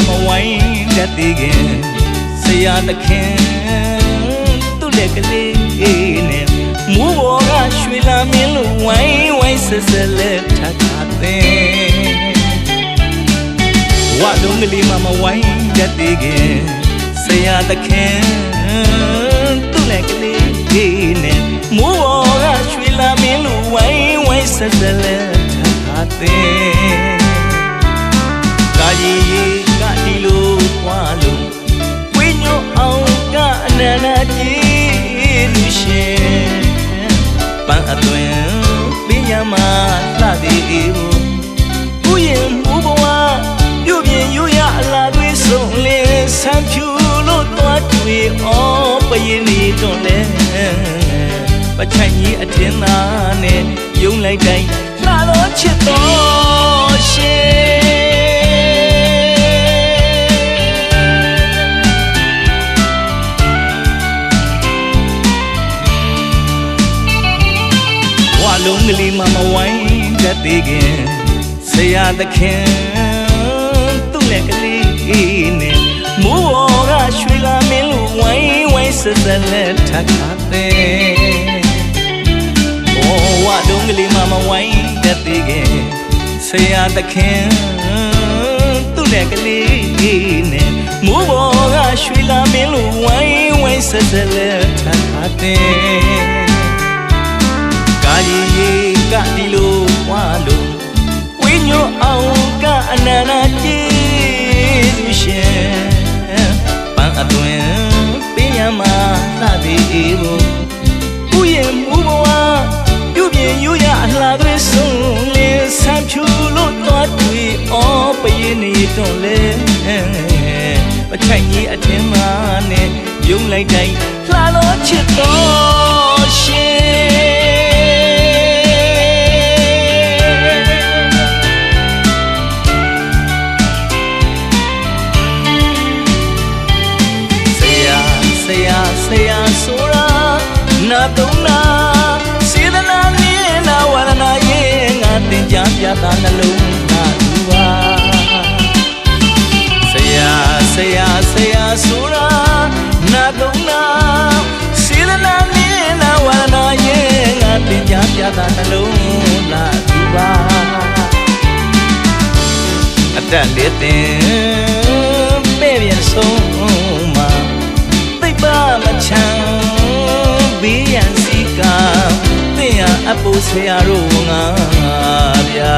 mama wine that again. Say I the can to let it move on, Shwila Mill, wine, says a letter. What don't believe mama wine that again. Say I the can to let it move on, Shwila Mill, wine, says a letter. Kaji kadilo walu winyo auka nanaji lushe pan atwen binyama ladi ibu uye mubawa yubye yuya la dwi song le san pyu lo twa twi o payini ton le pachai nyi athin na ne yong lai dai la lo chit to she wa long li mama wine that again say ya the kin tu le kali ne mu ga shwi la min lu wine sa sa le thak the wa don't believe mama wine that again say I the can to let it move on shwi la min lu wine sa sa le thak the kaji kadilo walu winyo auka nana ji lushe pan atwen pinyama la di ibu uye mubawa yuya la dwe song le san pyu lo twa twi o payini ton le pachai nyi athin ma ne yong lai dai la lo chit to she say ya sura na tona sidana ni na warana ye nga tin ja pya ta nalung na duwa say ya sura na tona sidana ni na warana ye nga tin ja pya ta nalung na duwa atat le tin pe bien song ma ba ma chang bi yan si ka tin ya apu se ya ro nga bya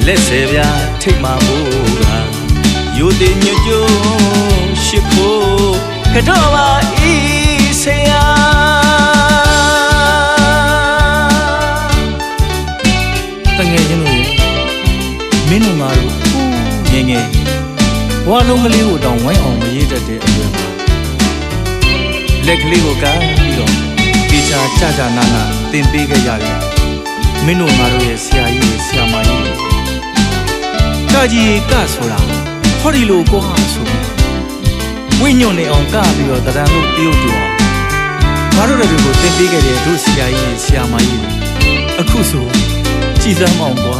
let se bya thik ma mu ga yo de nyo jo shit ko ka do ba i se ya ta nge yin lo min nu ma ro nge ngeဘွားလုံးကလေးကိုတောင်ဝိုင်းအောင်မရေးတတ်တဲ့အရွယ်မှာလက်ကလေးကိုကမ်းပြီးတော့ဒီချာကြနာနာတင်ပေးခဲ့ရတယ်မင်းတို့ငါတို့ရဲ့ဆရာကြီးဆရာမကြီးကကြီးကဆိုတာဟောဒီလိုကိုဟာဆိုဝိညွန့်နေအောင်ကပြီးတော့တရံလို့တရုတ်တူအောင်ငါတို့တွေကိုတင်ပေးခဲ့တဲ့တို့ဆရာကြီးဆရာမကြီးအခုဆိုကြည်စမ်းမအောင်ကွာ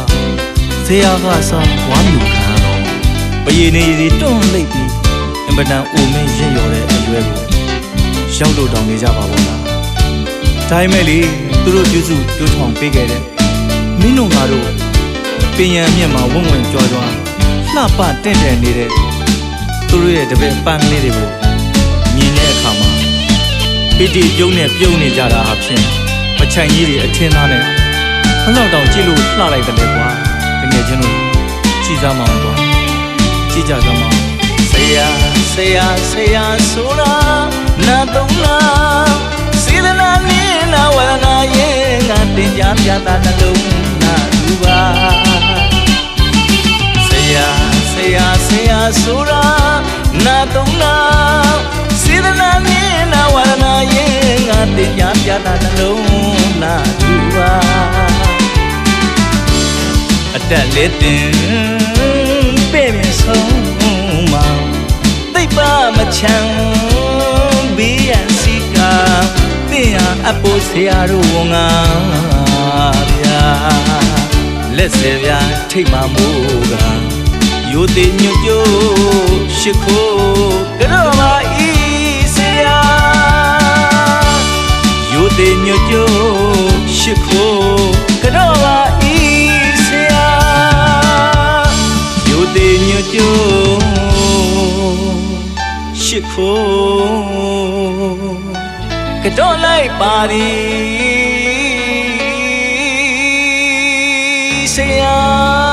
ဆရာကစားဝါမျိုးခံတော့ပယေနေရီတွန့်လိုက်ပြီးအင်ပဒန်အိုမင်းရင့်ရော်တဲ့အရွယ်ကိုရောက်လို့တောင်းနေကြပါဘောလားဒါပေမဲ့လေသူတို့ပြုစုတိုးထောင်ပေးခဲ့တဲ့မင်းတို့ငါတို့ပင်ရံမြက်မှာဝုံဝင်ကြွားကြွားလှပတင့်တယ်နေတဲ့သူတို့ရဲ့တပည့်ပန်းကလေးတွေကိုမြင်တဲ့အခါမှာပီတိပြုံးနဲ့ပြုံးနေကြတာအဖြစ်မချိုင်ကြီးတွေအထင်းသားနဲ့ဘလောက်တောင်ကြည့်လို့လှလိုက်တယ်ကွာတကယ်ချင်းတို့ကြည်စားမအောင်တော့ကြည်ကြစမ်းမအောင်ဆရာဆိုတာနာတော့လားစေတနာနေနာဝရနာရဲ့ငါတင်ကြပြတာနှလုံးနာလူပါဆရာဆိုတာနာတော့လားစေတနာနေနာဝရနာရဲ့ငါတင်ကြပြတာနှလုံးနာလူပါအတက်လေးတင်ပဲ့မြဆုံးမသိပါမချမ်းဘေးရန်စီကတင်ဟာအပိုးဆရာတို့ငါဗျာလက်စေဗျာထိတ်မှမိုးက ယိုသေးညွတ်ကြိုးရှိခိုးကတော့ပါဤဆရာယိုသေးညွတ်ကြိုးရှိခိုးကတော့ပါဤဆရာယိုသေးညွတ်ကြိုးရှိခိုးကတော့လိုက်ပါသည်ဆရာ